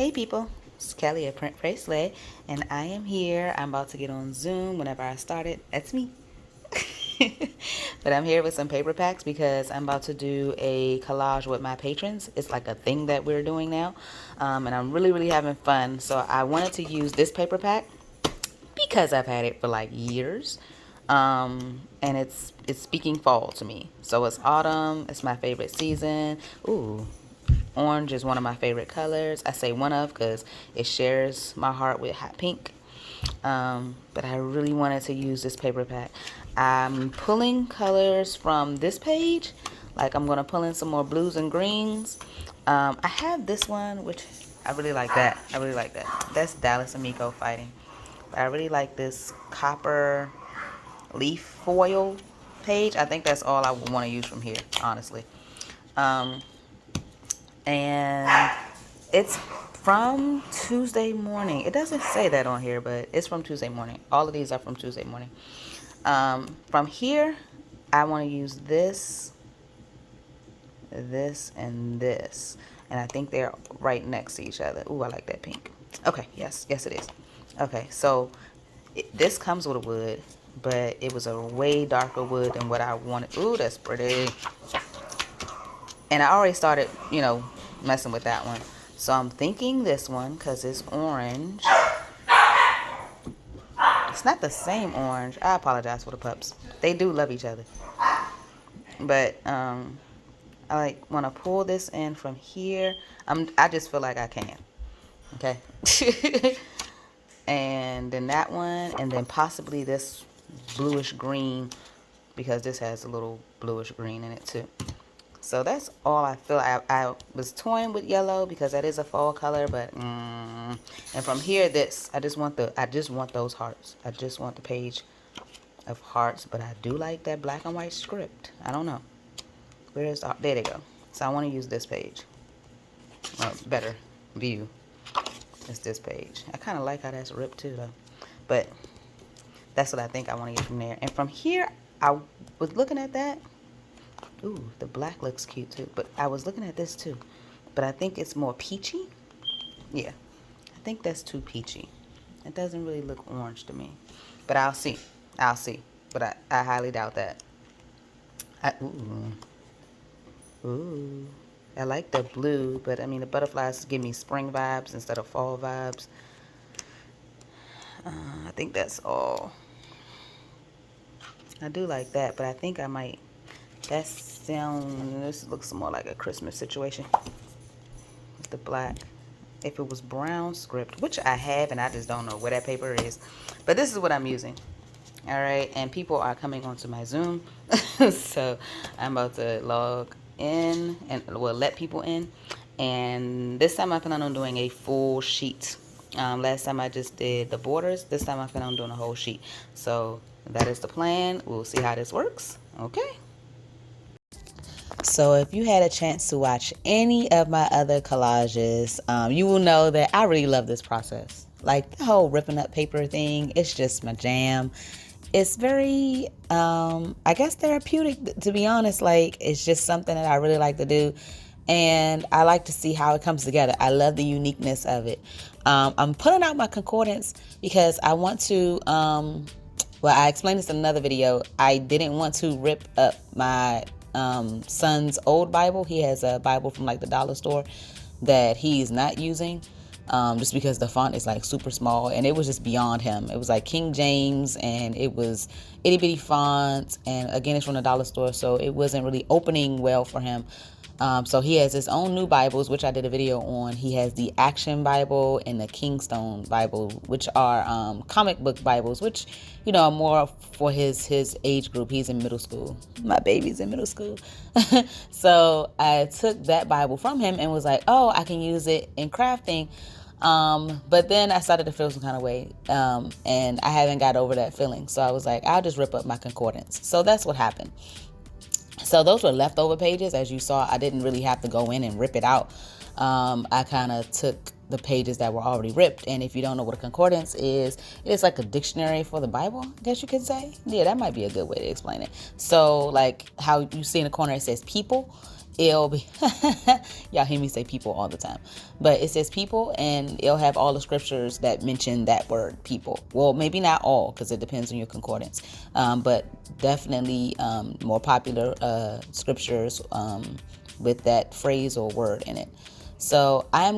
Hey people, it's Kelly at Print Pray Slay, and I am here. I'm about to get on Zoom whenever I start it. That's me. But I'm here with some paper packs because I'm about to do a collage with my patrons. It's like a thing that we're doing now, and I'm really having fun. So I wanted to use this paper pack because I've had it for like years, and it's speaking fall to me. So it's autumn. It's my favorite season. Ooh. Orange is one of my favorite colors. I say one of because it shares my heart with hot pink. But I really wanted to use this paper pack. I'm pulling colors from this page. Like I'm going to pull in some more blues and greens. I have this one, which I really like that. I really like that. That's Dallas and Miko fighting. But I really like this copper leaf foil page. I think that's all I would want to use from here, honestly. And it's from Tuesday morning. It doesn't say that on here, but it's from Tuesday morning. All of these are from Tuesday morning. From here, I want to use this, and this. And I think they're right next to each other. Ooh, I like that pink. Okay, yes it is. Okay, so this comes with a wood, but it was a way darker wood than what I wanted. Ooh, that's pretty. And I already started, messing with that one. So I'm thinking this one because it's orange. It's not the same orange. I apologize for the pups. They do love each other. But I want to pull this in from here. I just feel like I can. Okay. And then that one, and then possibly this bluish green because this has a little bluish green in it too. So that's all I feel. I was toying with yellow because that is a fall color, but and from here, I just want those hearts. I just want the page of hearts, but I do like that black and white script. I don't know. There they go. So I want to use this page. Well, better view is this page. I kind of like how that's ripped too, though. But that's what I think I want to get from there. And from here, I was looking at that. Ooh, the black looks cute too. But I was looking at this too. But I think it's more peachy. Yeah. I think that's too peachy. It doesn't really look orange to me. But I'll see. But I highly doubt that. Ooh. I like the blue, but I mean the butterflies give me spring vibes instead of fall vibes. I think that's all. I do like that, but I think I might. This looks more like a Christmas situation with the black. If it was brown script, which I have, and I just don't know where that paper is, but this is what I'm using. All right, and people are coming onto my Zoom, so I'm about to log in and let people in. And this time I plan on doing a full sheet. Last time I just did the borders. This time I plan on doing a whole sheet. So that is the plan. We'll see how this works. Okay. So if you had a chance to watch any of my other collages, you will know that I really love this process. Like the whole ripping up paper thing, it's just my jam. It's very, I guess, therapeutic, to be honest. Like, it's just something that I really like to do. And I like to see how it comes together. I love the uniqueness of it. I'm pulling out my concordance because I want to, I explained this in another video. I didn't want to rip up my son's old Bible. He has a Bible from like the dollar store that he's not using. Just because the font is like super small and it was just beyond him. It was like King James and it was itty bitty fonts, and again it's from the dollar store, so it wasn't really opening well for him. So he has his own new Bibles, which I did a video on. He has the Action Bible and the Kingstone Bible, which are comic book Bibles, which, are more for his age group. He's in middle school. My baby's in middle school. So I took that Bible from him and was like, oh, I can use it in crafting. But then I started to feel some kind of way, and I haven't got over that feeling. So I was like, I'll just rip up my concordance. So that's what happened. So those were leftover pages. As you saw, I didn't really have to go in and rip it out. I kind of took the pages that were already ripped. And if you don't know what a concordance is, it's like a dictionary for the Bible, I guess you could say. Yeah, that might be a good way to explain it. So like how you see in the corner, it says people. it'll be, y'all hear me say people all the time, but it says people, and it'll have all the scriptures that mention that word people. Well, maybe not all, because it depends on your concordance, but definitely more popular scriptures with that phrase or word in it. So I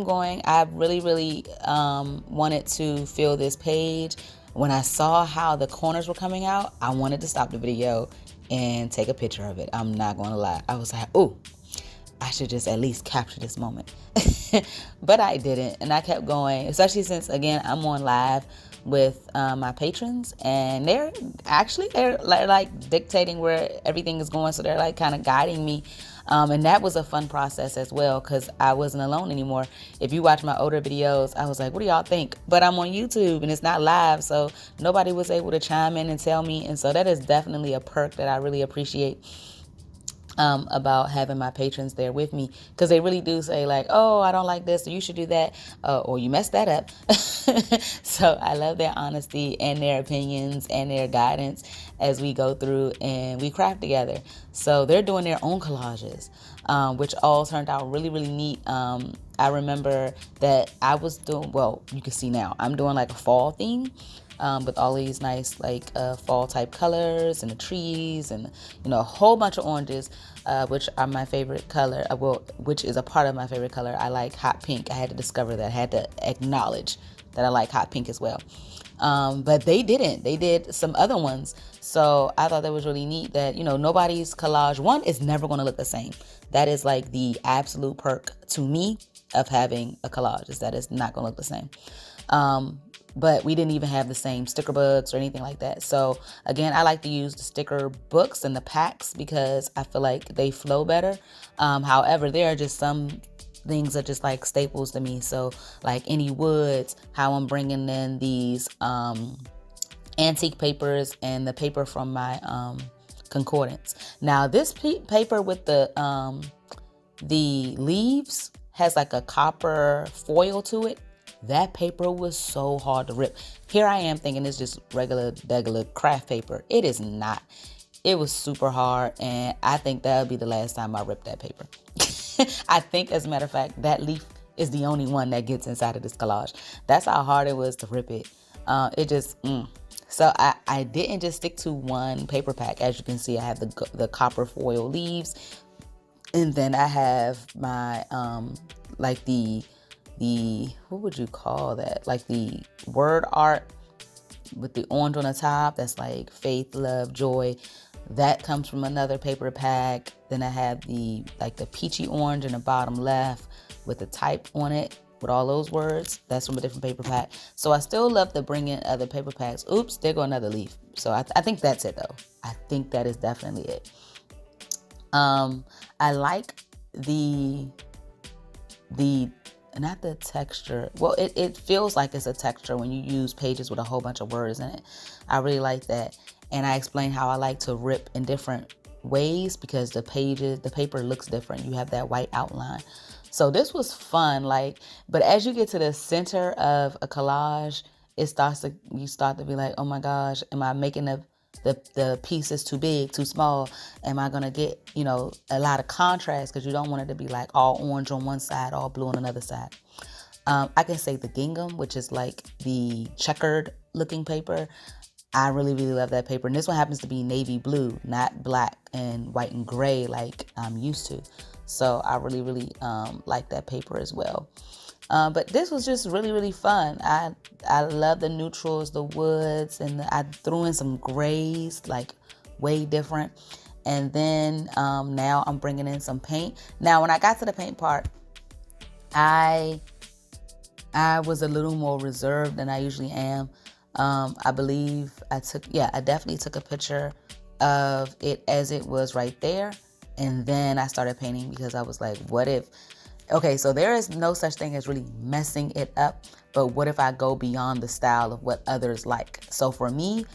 really, really wanted to fill this page. When I saw how the corners were coming out, I wanted to stop the video and take a picture of it. I'm not going to lie. I was like, oh, I should just at least capture this moment. But I didn't. And I kept going, especially since, again, I'm on live with my patrons, and they're like dictating where everything is going. So they're like kind of guiding me. And that was a fun process as well, because I wasn't alone anymore. If you watch my older videos, I was like, what do y'all think? But I'm on YouTube and it's not live, so nobody was able to chime in and tell me. And so that is definitely a perk that I really appreciate about having my patrons there with me, because they really do say like, oh, I don't like this, or you should do that, or you messed that up. So I love their honesty and their opinions and their guidance as we go through and we craft together. So they're doing their own collages, which all turned out really, really neat. I remember that I was doing, well, you can see now, I'm doing like a fall theme. With all these nice fall type colors and the trees and a whole bunch of oranges, which are my favorite color. Which is a part of my favorite color. I like hot pink. I had to discover that. I had to acknowledge that I like hot pink as well. But they didn't. They did some other ones. So I thought that was really neat that nobody's collage one is never going to look the same. That is like the absolute perk to me of having a collage, is that it's not going to look the same. But we didn't even have the same sticker books or anything like that. So again, I like to use the sticker books and the packs because I feel like they flow better. However, there are just some things that just like staples to me. So like any woods, how I'm bringing in these antique papers and the paper from my concordance. Now this paper with the leaves has like a copper foil to it. That paper was so hard to rip. Here I am thinking it's just regular craft paper. It is not. It was super hard, and I think that'll be the last time I rip that paper. I think, as a matter of fact, that leaf is the only one that gets inside of this collage. That's how hard it was to rip it. So I didn't just stick to one paper pack. As you can see, I have the copper foil leaves, and then I have my what would you call that? Like the word art with the orange on the top. That's like faith, love, joy. That comes from another paper pack. Then I have the peachy orange in the bottom left with the type on it with all those words. That's from a different paper pack. So I still love to bring in other paper packs. Oops, there go another leaf. So I think that's it though. I think that is definitely it. I like the not the texture. Well, it feels like it's a texture when you use pages with a whole bunch of words in it. I really like that. And I explained how I like to rip in different ways because the paper looks different. You have that white outline. So this was fun. But as you get to the center of a collage, you start to be like, oh my gosh, am I making the pieces too big, too small? Am I gonna get a lot of contrast, because you don't want it to be like all orange on one side, all blue on another side. I can say the gingham, which is like the checkered looking paper. I really, really love that paper, and this one happens to be navy blue, not black and white and gray like I'm used to. So I really, really like that paper as well. But this was just really, really fun. I love the neutrals, the woods, and I threw in some grays, like way different. And then now I'm bringing in some paint. Now, when I got to the paint part, I was a little more reserved than I usually am. I believe I definitely took a picture of it as it was right there. And then I started painting because I was like, what if... Okay, so there is no such thing as really messing it up, but what if I go beyond the style of what others like? So for me,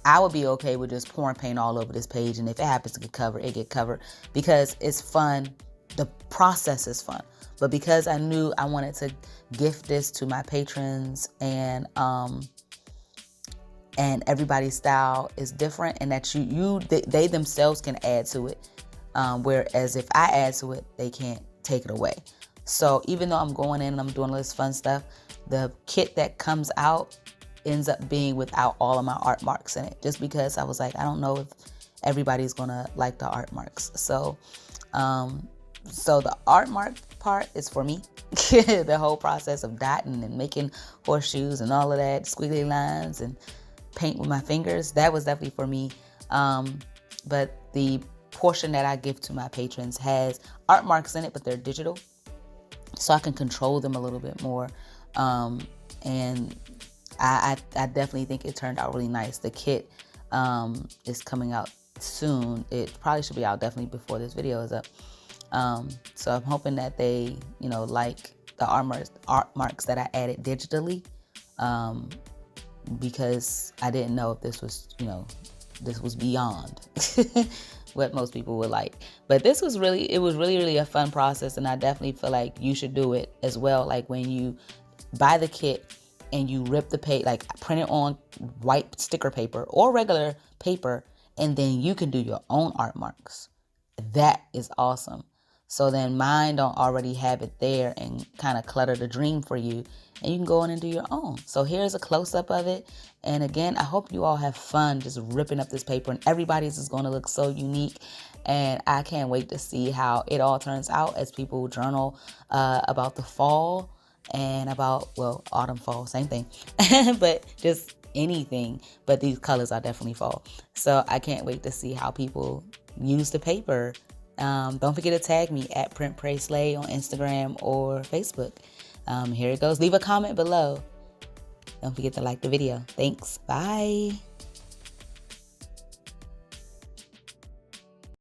I would be okay with just pouring paint all over this page, and if it happens to get covered, it get covered, because it's fun. The process is fun. But because I knew I wanted to gift this to my patrons, and everybody's style is different, and that they themselves can add to it. Whereas if I add to it, they can't take it away. So even though I'm going in and I'm doing all this fun stuff, the kit that comes out ends up being without all of my art marks in it, just because I was like, I don't know if everybody's gonna like the art marks. So the art mark part is for me. The whole process of dotting and making horseshoes and all of that, squiggly lines and paint with my fingers, that was definitely for me. But the portion that I give to my patrons has art marks in it, but they're digital, so I can control them a little bit more. And I definitely think it turned out really nice. The kit is coming out soon. It probably should be out definitely before this video is up. So I'm hoping that they, like the art marks that I added digitally, because I didn't know if this was beyond what most people would like. But it was really a fun process, and I definitely feel like you should do it as well. Like when you buy the kit and you rip the page, like print it on white sticker paper or regular paper, and then you can do your own art marks. That is awesome. So then mine don't already have it there and kind of clutter the dream for you, and you can go in and do your own. So here's a close-up of it. And again, I hope you all have fun just ripping up this paper, and everybody's is going to look so unique. And I can't wait to see how it all turns out as people journal about the fall and about, well, autumn, fall, same thing. But just anything, but these colors are definitely fall. So I can't wait to see how people use the paper. Don't forget to tag me at Print Pray Slay on Instagram or Facebook. Here it goes. Leave a comment below. Don't forget to like the video. Thanks. Bye.